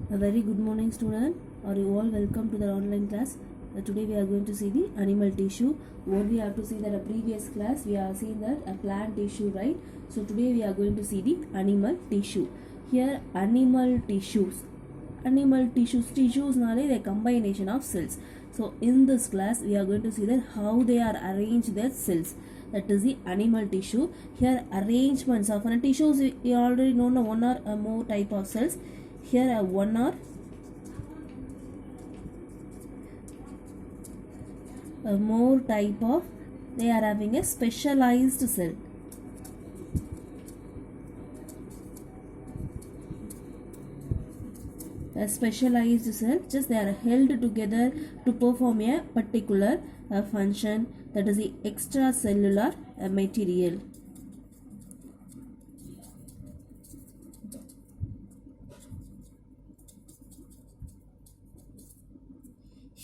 A very good morning, student. Are you all welcome to the online class? Today we are going to see the animal tissue. What we have to see that a previous class we are seeing that a plant tissue, right? So today we are going to see the animal tissue. Here animal tissues. Tissues nale a combination of cells. So in this class we are going to see that how they are arranged their cells. That is the animal tissue. Here arrangements of tissues we already know one or more type of cells. Here one or more type of, they are having a specialized cell. A specialized cell, just they are held together to perform a particular function, that is the extracellular material.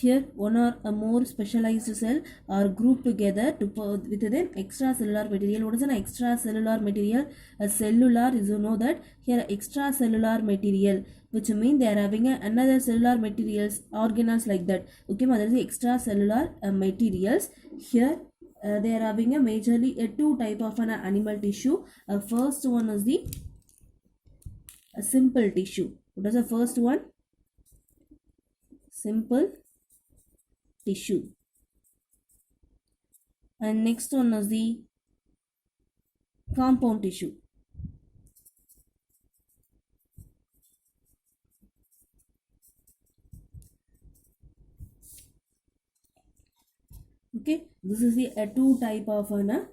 Here one or a more specialized cell are grouped together to with an extracellular material. What is an extracellular material? A cellular is, you know that here extracellular material, which mean they are having another cellular materials organelles like that. Okay, that is the extracellular materials. Here they are having a majorly two type of an animal tissue. First one is the simple tissue. What is the first one? Simple tissue. And next one is the compound tissue. Okay, this is the two type of an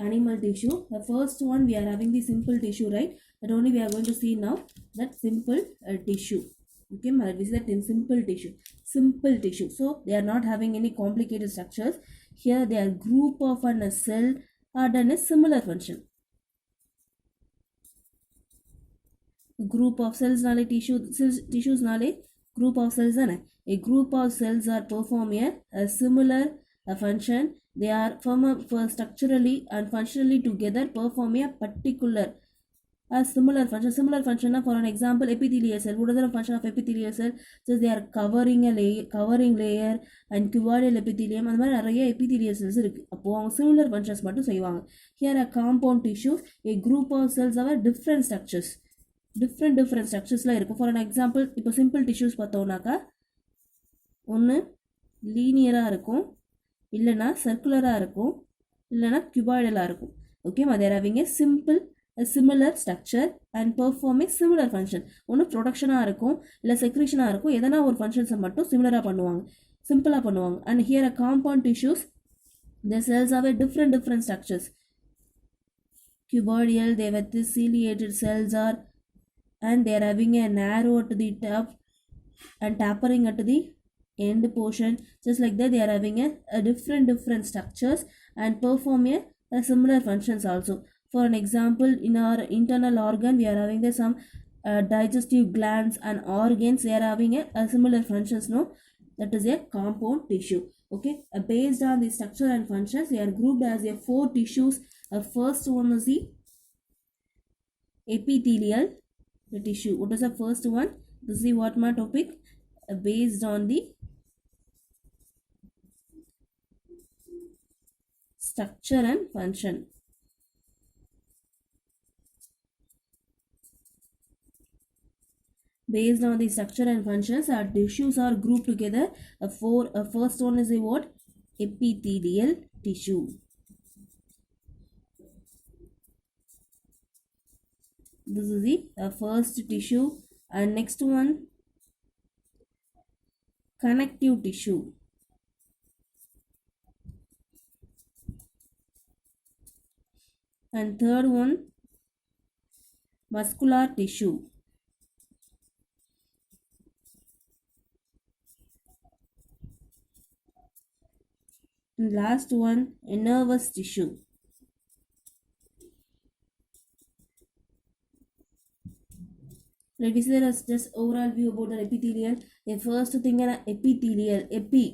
animal tissue. The first one we are having the simple tissue, right? That only we are going to see now, that simple tissue. Okay, this is that in simple tissue. Simple tissue. So they are not having any complicated structures. Here they are group of a cell are done a similar function. Group of cells nale tissues nale group of cells are a group of cells are perform a similar function. They are for structurally and functionally together perform a particular similar function. For an example, epithelial cell. What is the function of epithelial cell? So they are covering layer and cuboidal epithelium. அந்த மாதிரி நிறைய epithelial cells இருக்கு. அப்போ அவங்க similar functions மட்டும் செய்வாங்க. Here a compound tissue, a group of cells have different structures. different structuresலாம் இருக்கும். For an example இப்போ சிம்பிள் டிஷ்யூஸ் பார்த்தோம்னாக்கா ஒன்று லீனியராக இருக்கும், இல்லைனா சர்க்குலராக இருக்கும், இல்லைனா கியூபாய்டலாக இருக்கும். ஓகேவா? There having a similar structure and perform a similar function. ஒன்று ப்ரொடக்ஷனாக இருக்கும், இல்லை செக்ரேஷனாக இருக்கும். எதனா ஒரு ஃபங்க்ஷன்ஸை மட்டும் சிமிலராக பண்ணுவாங்க, சிம்பிளாக பண்ணுவாங்க. And here a compound tissues, the cells have a different structures. Cuboidal, they have the ciliated cells are, and they are having a narrow at the top and tapering at the end portion. Just like that, they are having a different structures and perform a similar functions also. For an example, in our internal organ, we are having some digestive glands and organs. They are having a similar functions. No, that is a compound tissue. Okay, based on the structure and functions, they are grouped as a 4 tissues. First one is the epithelial tissue. What is the first one? This is the what my topic? Based on the structure and function. Based on the structure and functions, our tissues are grouped together. First one is a what? Epithelial tissue. This is the first tissue. And next one, connective tissue. And third one, muscular tissue. And last one, a nervous tissue. Let me say just overall view about the epithelial. The first thing is epithelial, epi,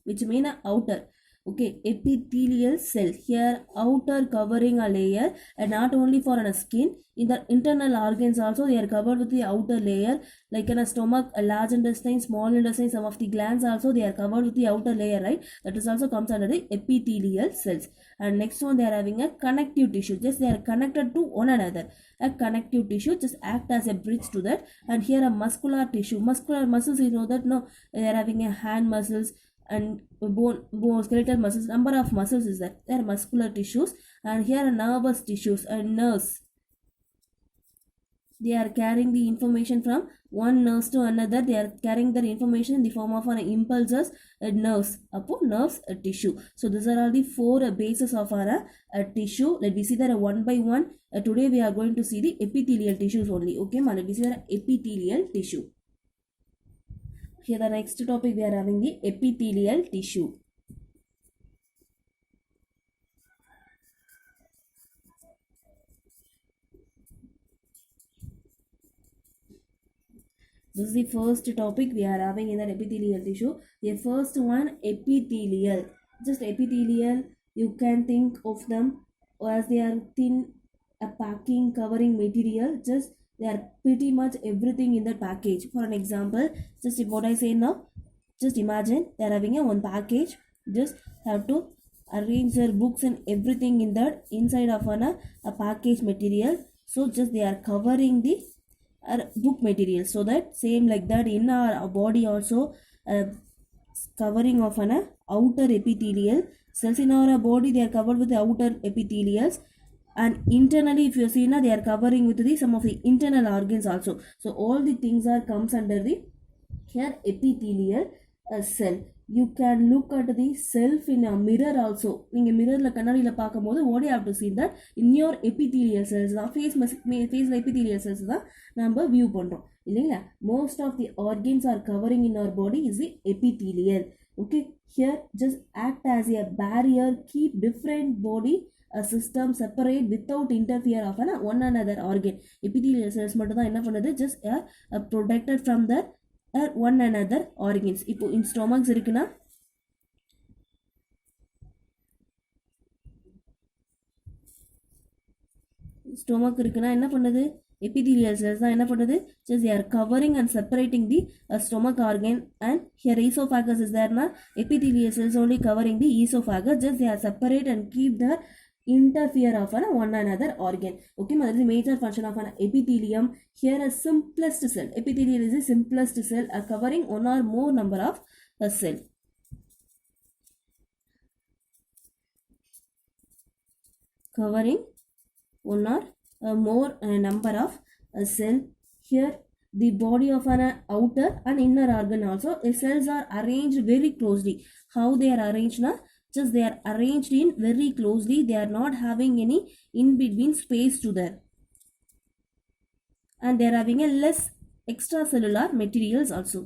which means outer. Okay, epithelial cell. Here, outer covering a layer, and not only for a skin. In the internal organs also, they are covered with the outer layer. Like in a stomach, a large intestine, small intestine, some of the glands also, they are covered with the outer layer, right? That is also comes under the epithelial cells. And next one, they are having a connective tissue. Just they are connected to one another. A connective tissue just act as a bridge to that. And here a muscular tissue. Muscular muscles, you know that, no, they are having a hand muscles and bone skeletal muscles. Number of muscles is that they are muscular tissues. And here are nervous tissues and nerves. They are carrying the information from one nerve to another. They are carrying their information in the form of impulses, nerves. Upon nerves, tissue. So these are all the four bases of our tissue. Let me see that one by one. Today we are going to see the epithelial tissues only. Okay, let me see the epithelial tissue. Here the next topic we are having the epithelial tissue. This is the first topic we are having in the epithelial tissue. The first one, epithelial. Just epithelial, you can think of them as they are thin, a packing covering material. Just they are pretty much everything in the package. For an example, just what I say now, just imagine they are having a one package. Just have to arrange their books and everything in that inside of a package material. So just they are covering the book material. So that same like that in our body also, covering of an outer epithelial cells in our body, they are covered with the outer epithelials. And internally, if you see now, they are covering with the some of the internal organs also. So all the things are comes under the here epithelial cell. You can look at the self in a mirror also. நீங்கள் மிரரில் கண்ணாடியில் பார்க்கும்போது what you have to see that in your epithelial cells தான் ஃபேஸில் epithelial cells தான் நம்ம view பண்ணுறோம் இல்லைங்களா. most of the organs are covering in our body is the epithelial. Okay, here just act as a barrier, keep different body a system separate without interfere of one another organ. Epithelial cells மட்டும் தான் என்ன பண்ணுது, just protected from the one another organs. இப்போ in stomachs இருக்குன்னா stomach இருக்குன்னா என்ன பண்ணுது, epithelial cells தான் என்ன பண்ணுது, just they are covering and separating the stomach organ. And here esophagus is there na, epithelial cells only covering the esophagus. Just they are separate and keep the interfere of one another organ. Okay, that is the major function of an epithelium. Here a simplest cell, epithelial is the simplest cell, covering one or more number of cell. Covering one or more number of cell. Here the body of an outer and inner organ also, the cells are arranged very closely. How they are arranged na, just they are arranged in very closely. They are not having any in between space to there, and they are having a less extracellular materials also.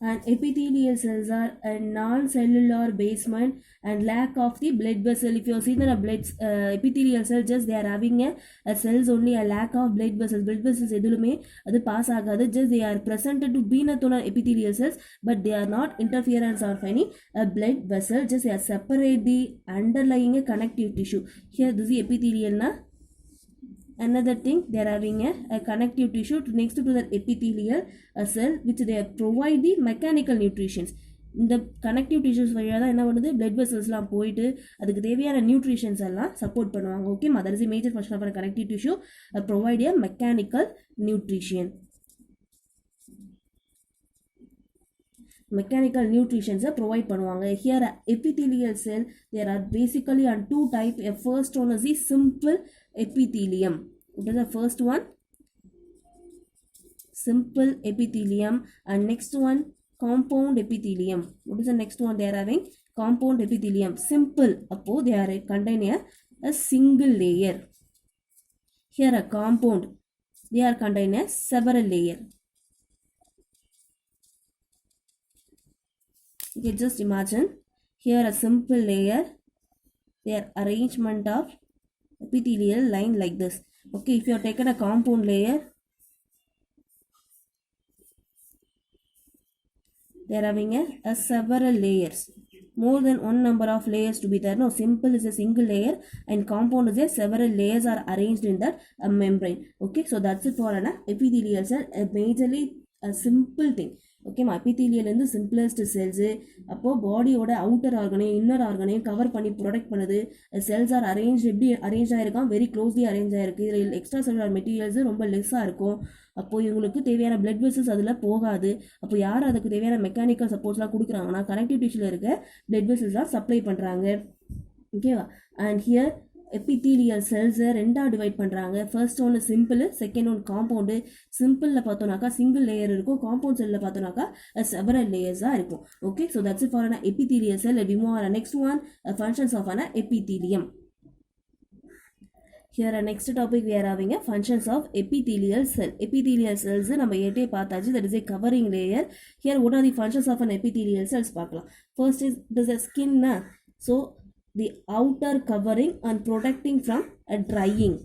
And epithelial cells are a non-cellular basement and lack of the blood vessel. If you see the epithelial cell, just they are having a cells only, a lack of blood vessels. Blood vessels edume adu pass agadu. Just they are presented to be nathola epithelial cells, but they are not interference of any blood vessel. Just they are separate the underlying connective tissue. Here this is epithelial na. Another thing, they are having a connective tissue next to the epithelial cell, which they provide the mechanical nutritions. இந்த connective tissues வழியாக தான் என்ன பண்ணுது, blood வெசல்ஸ்லாம் போயிட்டு அதுக்கு தேவையான nutritions எல்லாம் support பண்ணுவாங்க. Okay, that is the major function of connective tissue, provide a mechanical nutrition. Mechanical நியூட்ரிஷன்ஸை ப்ரொவைட் பண்ணுவாங்க. Here epithelial cell, there are basically on two type. A first one is the simple epithelium. What is the first one? Simple epithelium. And next one, compound epithelium. What is the next one? They are having compound epithelium. Simple, appo they are contain a single layer. Here a compound, they are contain a several layer. Okay, just imagine here a simple layer, their arrangement of epithelial line like this. Okay, if you have taken a compound layer, they are having a several layers, more than one number of layers to be there. No, simple is a single layer and compound is a several layers are arranged in that membrane. Okay, so that's it for an epithelial cell, a majorly a simple thing. ஓகேம்மா, epithelial வந்து simplest cells. அப்போது பாடியோட outer ஆர்கனையும் inner ஆர்கனையும் cover பண்ணி protect பண்ணுது. Cells R arrange எப்படி arrange ஆகிருக்கான், very closely arrange ஆகிருக்கு. இதில் extra cellular materials ரொம்ப லெஸ்ஸாக இருக்கும். அப்போது இவங்களுக்கு தேவையான பிளட் வெசல்ஸ் அதில் போகாது. அப்போ யார் அதுக்கு தேவையான மெக்கானிக்கல் சப்போர்ட்ஸ்லாம் கொடுக்குறாங்கன்னா கனெக்டிவ் டிஷ்யூவில் இருக்க பிளட் வெசல்ஸ்லாம் சப்ளை பண்ணுறாங்க. ஓகேவா? அண்ட் ஹியர் epithelial cells ரெண்டாக டிவைட் பண்ணுறாங்க. ஃபர்ஸ்ட் ஒன்று சிம்பிள், செகண்ட் ஒன்று காம்பவுண்டு. சிம்பிளில் பார்த்தோன்னாக்கா சிங்கிள் லேயர் இருக்கும், காம்பவுண்ட் செல்லில் பார்த்தோன்னாக்கா செவரல் லேயர்ஸாக இருக்கும். Okay, so that's it for an epithelial cell. We move on next one, functions of an epithelium. Here next topic we are having a functions of epithelial cell. Epithelial cells நம்ம ஏட்டே பார்த்தாச்சு, that is a covering layer. Here what are the functions of an epithelial cells பார்க்கலாம். First is it is a skin. So the outer covering and protecting from a drying.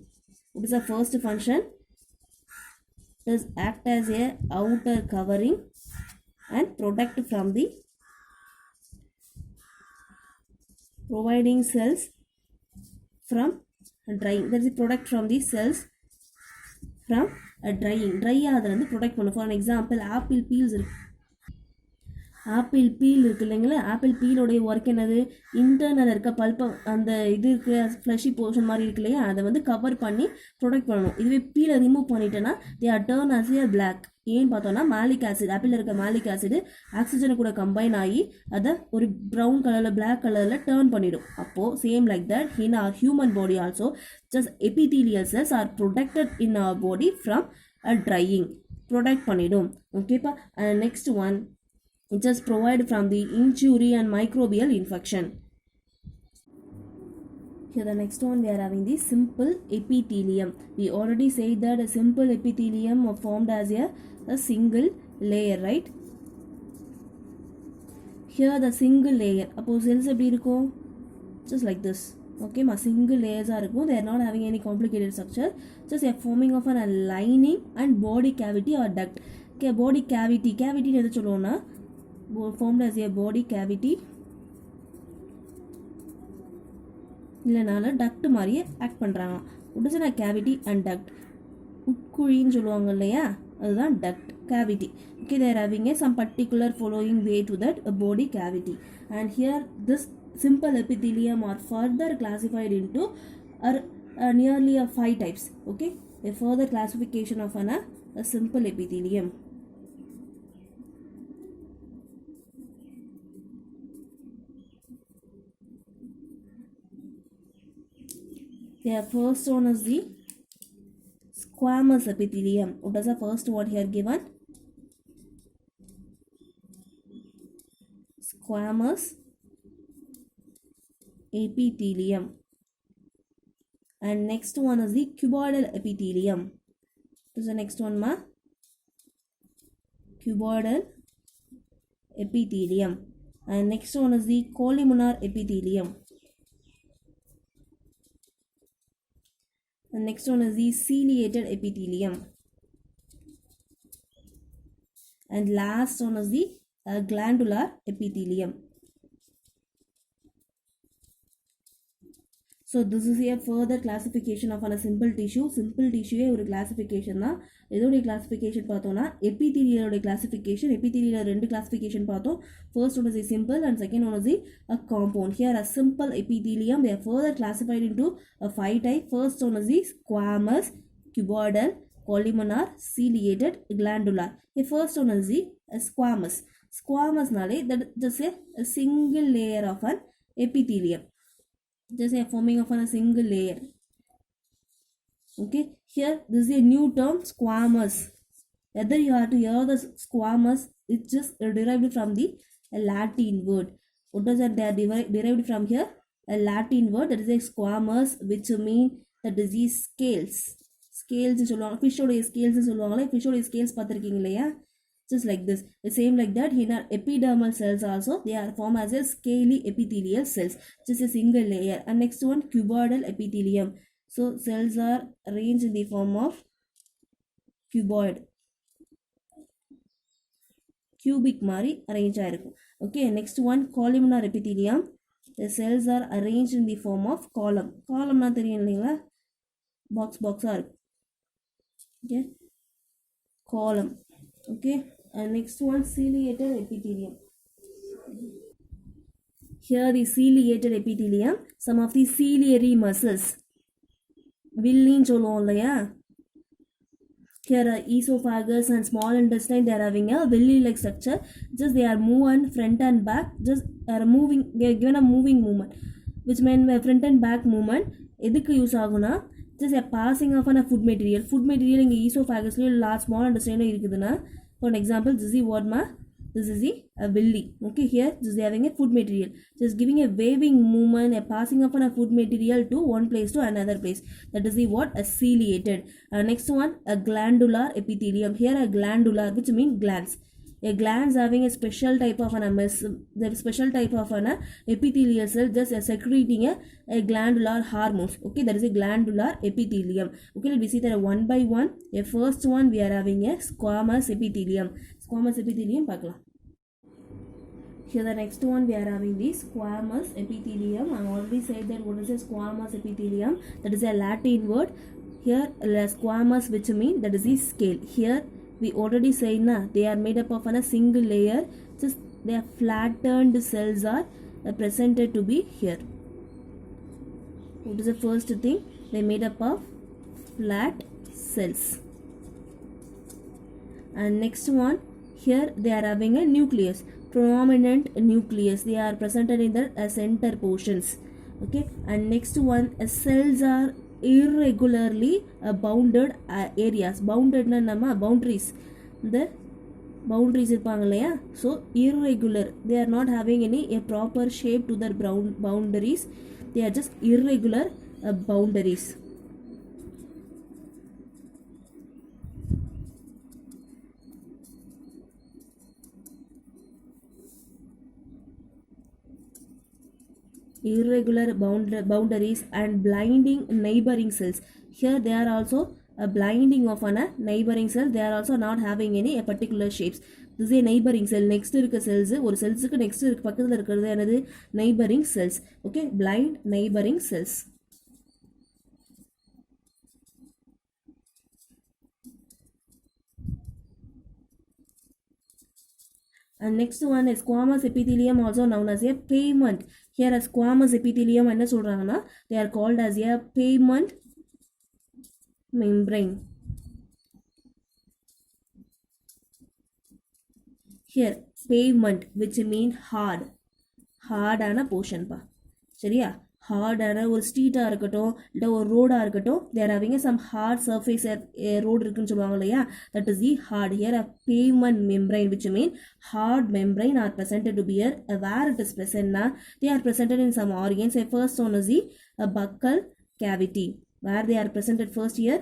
What is the first function? It is act as a outer covering and protect from the providing cells from drying. That is protect from the cells from drying. Dry ஆகுதுலேருந்து protect பண்ணும். For an example, apple peels இருக்கு. Apple feel இருக்குது இல்லைங்களா, apple பீலோடைய work என்னது, internal இருக்க பல்ப்பை அந்த இது இருக்கிற fleshy portion மாதிரி இருக்கு இல்லையா, அதை வந்து கவர் பண்ணி ப்ரொடெக்ட் பண்ணணும். இதுவே பீலை ரிமூவ் பண்ணிட்டேன்னா they are turn as a block. ஏன்னு பார்த்தோன்னா மேலிக் ஆசிட், ஆப்பிளில் இருக்க மேலிக் ஆசிட் ஆக்சிஜனை கூட கம்பைன் ஆகி அதை ஒரு ப்ரௌன் கலரில் பிளாக் கலரில் டர்ன் பண்ணிடும். அப்போது same like that in our human body also, just epithelial cells are protected in our body from drying. Protect பண்ணிடும். ஓகேப்பா. Next one, it just provide from the injury and microbial infection. Here the next one we are having the simple epithelium. We already said that a simple epithelium are formed as a single layer, right? Here the single layer, அப்போ cells எப்படி இருக்கும், just like this. Okay, single layers are இருக்கும். They are not having any complicated structure, just a forming of a lining and body cavity or duct. Okay, body cavity எது சொல்லுவோம்னா formed as a body cavity, இல்லைனால duct மாதிரியே act பண்ணுறாங்க. உடச்சுனா cavity and duct, உட்குழின்னு சொல்லுவாங்க இல்லையா, அதுதான் duct cavity. Okay, there having some particular following way to that body cavity. And here this simple epithelium are further classified into nearly 5 types. Okay, a further classification of a simple epithelium. The first one is the squamous epithelium. What is the first word here given? Squamous epithelium. And next one is the cuboidal epithelium. What is the next one, ma? Cuboidal epithelium. And next one is the columnar epithelium. The next one is the ciliated epithelium. And last one is the glandular epithelium. So this is a further classification of a simple tissue. Simple tissue ஒரு classification தான். இதோடைய classification பார்த்தோம்னா epithelial classification. epithelial ரெண்டு classification பார்த்தோம். First one is a simple and second one is a compound. Here a simple epithelium, they are further classified into 5 types. First one is the squamous, cuboidal, columnar, ciliated, glandular. The first one is the squamous. Squamous naale that just a single layer of an epithelium. Just a forming of a single layer. Okay, here this is a new term, squamous. Whether you have to hear the squamous, it's just derived from the Latin word. What does that? They are derived from here a Latin word, that is a squamous, which mean the disease scales. Scales சொல்லுவாங்க, fish ஓட scales சொல்லுவாங்களே, fish ஓட scales பார்த்திருக்கீங்க இல்லையா, just like this. The same like that in our epidermal cells also, they are formed as a scaly epithelial cells, just a single layer. And next one, cuboidal epithelium. So cells are arranged in the form of cuboid, cubic mari arrange ஆயிருக்கும். Okay, next one, columnar epithelium. The cells are arranged in the form of column. Column na தெரியும் இல்லைங்களா, box இருக்கும். Okay, column. Okay, and next one, ciliated epithelium. Here the ciliated epithelium, some of the ciliary muscles, villiன்னு சொல்லுவோம் இல்லையா. Here are esophagus and small intestine, they are having a villi-like structure. Just they are moving front and back, just are moving, they are given a moving movement, which means front and back movement. எதுக்கு use ஆகுனா, just a passing of a food material. Food material இங்கே esophagus large small intestine இருக்குதுன்னா, for example, this is what ma, this is the villi. Okay, here this is having a food material, just giving a waving movement, a passing of a food material to one place to another place. That is the what, a ciliated. Next one, a glandular epithelium. Here a glandular, which means glands. A glands having a special type of the special type of an epithelial cell, just secreting a glandular hormones. Okay, that is a glandular epithelium. Okay, let me see that one by one. A first one we are having a squamous epithelium. Squamous epithelium பார்க்கலாம். Here the next one we are having the squamous epithelium. I already said that what is a squamous epithelium, that is a Latin word. Here squamous, which means that is the scale. Here we already said na, they are made up of a single layer, just their flattened cells are presented to be here. What is the first thing? They made up of flat cells. And next one, here they are having a nucleus, prominent nucleus, they are presented in the center portions. Okay, and next one, cells are irregularly bounded areas. Bounded na nama boundaries, the boundaries இருப்பாங்க இல்லையா. So irregular, they are not having any a proper shape to their boundaries, they are just irregular boundaries. Irregular boundaries and blinding neighboring cells. Here they are also a blinding of a neighboring cell, they are also not having any a particular shapes. This is a neighboring cell, next இருக்க cells ஒரு செல்ஸுக்கு next இருக்க பக்கத்தில் இருக்கிறது என்னது, neighboring cells. Okay, blind neighboring cells. And next one is squamous epithelium, also known as a pavement. Here a squamous epithelium என்ன சொல்றாங்கன்னா, they are called as a pavement membrane. Here pavement, which mean hard ஆன portion பா, சரியா. ஹார்டான ஒரு ஸ்ட்ரீட்டாக இருக்கட்டும் இல்லை ஒரு ரோடாக இருக்கட்டும், there having some hard surface road இருக்குன்னு சொல்லுவாங்க இல்லையா, that is the hard. Here a pavement membrane which mean hard membrane are presented to be here. Where it is present na, they are presented in some organs. First one is the buccal cavity, where they are presented first here,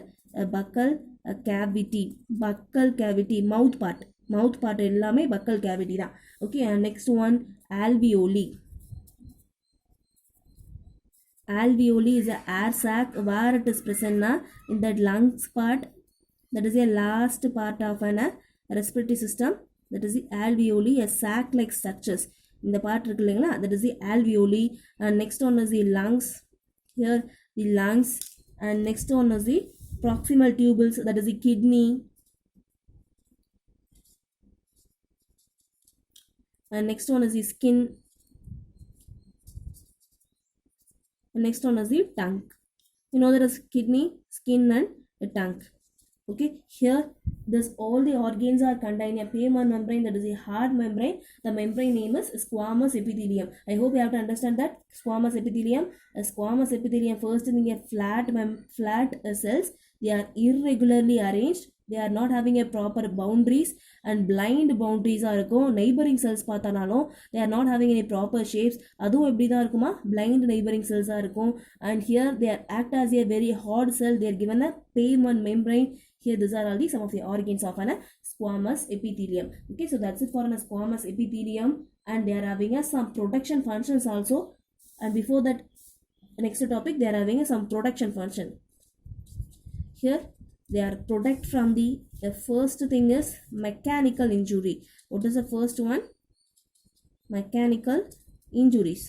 buccal cavity, buccal cavity, mouth part எல்லாமே buccal cavity தான். Okay, and next one, alveoli. Alveoli is a air sac, where it is present na, in that lungs part, that is a last part of an respiratory system, that is the alveoli, a sac like structures in the part இருக்கு இல்லைங்களா, that is the alveoli. And next one is the lungs, here the lungs. And next one is the proximal tubules, that is the kidney. And next one is the skin. Next one is the tongue. You know there is kidney, skin and a tongue. Okay, here this all the organs are contained in a pavement membrane, that is a hard membrane. The membrane name is squamous epithelium. I hope you have to understand that squamous epithelium. A squamous epithelium, first in a flat cells, they are irregularly arranged, they are not having a proper boundaries and blind boundaries are இருக்கும். neighboring cells பார்த்தானாலும் they are not having any proper shapes, அதுவும் எப்படி தான் இருக்குமா, blind neighboring cells இருக்கும். And here they are act as a very hard cell, they are given a pavement membrane. Here these are all the some of the organs of an squamous epithelium. Okay, so that's it for a squamous epithelium, and they are having some protection functions also. And before that, next topic, they are having some protection function. Here they are protect from the first thing is mechanical injury. What is the first one? Mechanical injuries.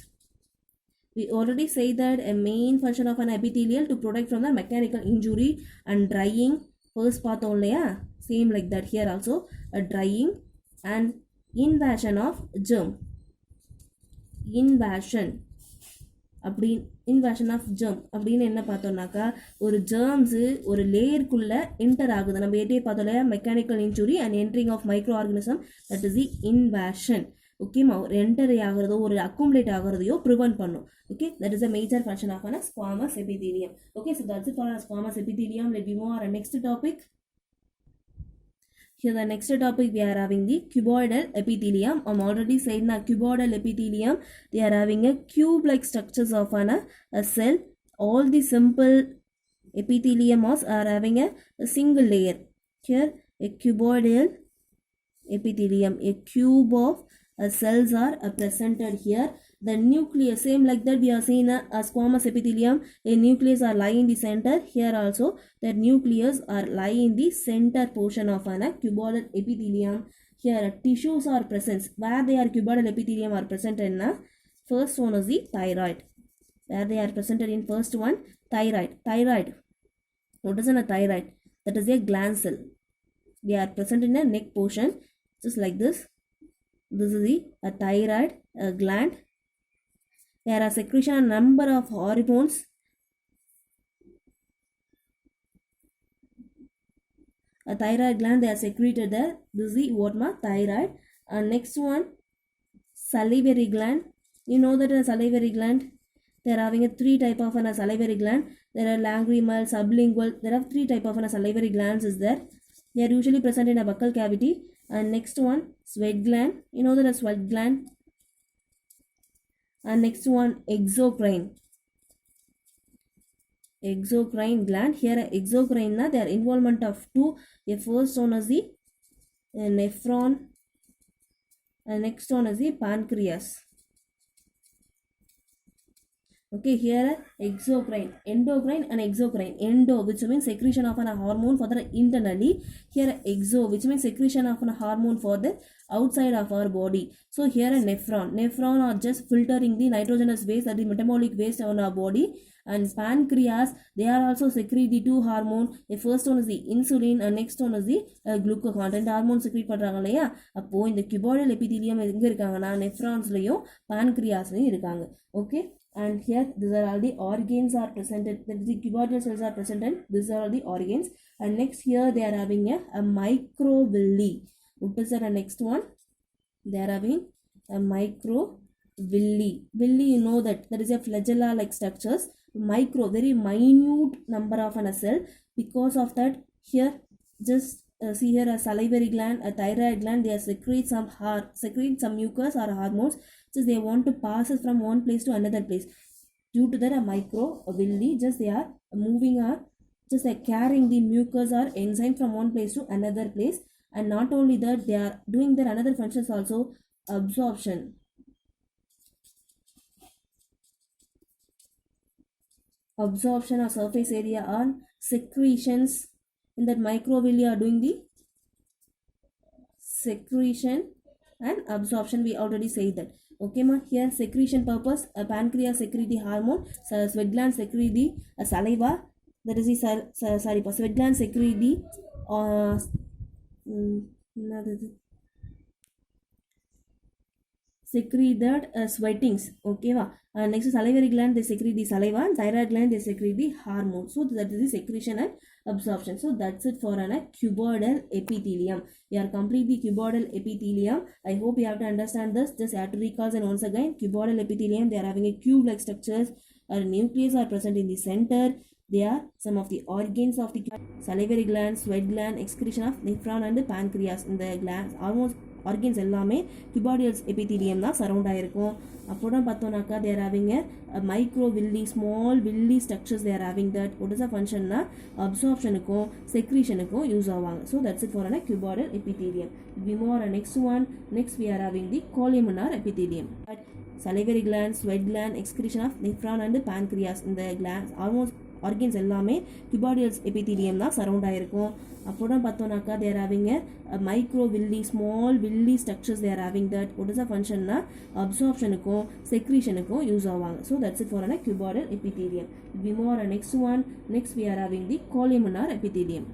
We already say that a main function of an epithelial to protect from the mechanical injury and drying. First part only, same like that here also, a drying and invasion of germ. Invasion of germ அப்படின்னு என்ன பார்த்தோம்னாக்கா, ஒரு ஜெர்ம்ஸு ஒரு லேயருக்குள்ளே enter ஆகுது. நம்ம ஏற்றே பார்த்தோம் இல்லையா, mechanical injury and entering of micro organism, that is the invasion. ஓகேமா, ஒரு என்டர் ஆகிறதோ ஒரு அக்குமுலேட் ஆகிறதையோ ப்ரிவென்ட் பண்ணும். Okay, that is the major function of a squamous epithelium. Okay, so that's it for squamous epithelium. Let we move our next topic. Here the next topic we are having the cuboidal epithelium. I'm already said na cuboidal epithelium, they are having a cube-like structures of a cell. All the simple epithelium are having a single layer. Here a cuboidal epithelium, a cube of cells are presented here. The nucleus, same like that we are seeing a squamous epithelium, a nucleus are lie in the center. Here also the nucleus are lie in the center portion of a cuboidal epithelium. Here tissues are present. Where they are cuboidal epithelium are present in first one is the thyroid. Where they are presented in first one, thyroid. Thyroid, what is a thyroid? That is a gland cell. They are present in the neck portion, just like this. This is a thyroid gland. There are secretion a number of hormones. A thyroid gland, they are secreted there. This is what thyroid. And next one, salivary gland. You know that a salivary gland, they are having a three type of a salivary gland. There are lagrimal, sublingual. There are three type of a salivary glands is there. They are usually present in a buccal cavity. And next one, sweat gland. You know that a sweat gland. And next one, exocrine. Exocrine gland. Here exocrine na, they are involvement of two. The first one is the nephron, and next one is the pancreas. Okay, here exocrine, endocrine and exocrine. Endo, which means secretion of a hormone for the internally. Here exo, which means secretion of a hormone for the outside of our body. So here a nephron. Nephron are just filtering the nitrogenous waste or the metabolic waste on our body. And pancreas, they are also secrete the two hormone. The first one is the insulin and next one is the glucagon. And hormone secrete பண்றாங்க இல்லையா, அப்போ இந்த cuboidal epithelium எங்க இருக்காங்கன்னா நெஃப்ரான்ஸ்லயும் பான்கிரியாஸ்லயும் இருக்காங்க. Okay, and here these are all the organs are presented. The cuboidal cells are presented. These are all the organs. And next here they are having a microvilli. What is the next one? They are having a microvilli. Villi, you know that is a flagella like structures. Micro, very minute number of a cell. Because of that, here just see here a salivary gland, a thyroid gland, they secrete some mucus or hormones. So they want to pass it from one place to another place. Due to that, a microvilli, just they are moving or just like carrying the mucus or enzyme from one place to another place. And not only that, they are doing their another functions also, absorption. Absorption of surface area or secretions. In that microvilli are doing the secretion and absorption. We already said that. Okay ma, here secretion purpose, a pancreas secrete the hormone, sweat gland secrete the saliva. That is the sweat gland secrete the secrete that sweatings. Okay va. Next salivary gland, they secrete the saliva, and thyroid gland, they secrete the hormone. So that is the secretion and absorption. So that's it for a cuboidal epithelium. We are completely cuboidal epithelium. I hope you have to understand this. Just have to recall and once again, cuboidal epithelium, they are having a cube-like structures. A nucleus are present in the center. They are some of the organs of the salivary gland, sweat gland, excretion of nephron and the pancreas. In the glands, organs எல்லாமே cuboidal epithelium தான் surround ஆயிருக்கும். அப்புறம் பார்த்தோம்னாக்கா they are having a micro villi, small villi structures they are having that. what is the function னா absorptionக்கும் secretionக்கும் use ஆவாங்க. so that's it for a cuboidal epithelium. we move on next one. next we are having the columnar epithelium. salivary gland, sweat gland, excretion of nephron and pancreas. இந்த glands almost organs எல்லாமே cuboidal epithelium தான் surround ஆயிருக்கும். அப்புறம் பார்த்தோம்னாக்கா they are having a micro villi, small villi structures they are having that. what is the function னா absorptionக்கும் secretionக்கும் use ஆவாங்க. so that's it for a cuboidal epithelium. we move on next one. next we are having the columnar epithelium.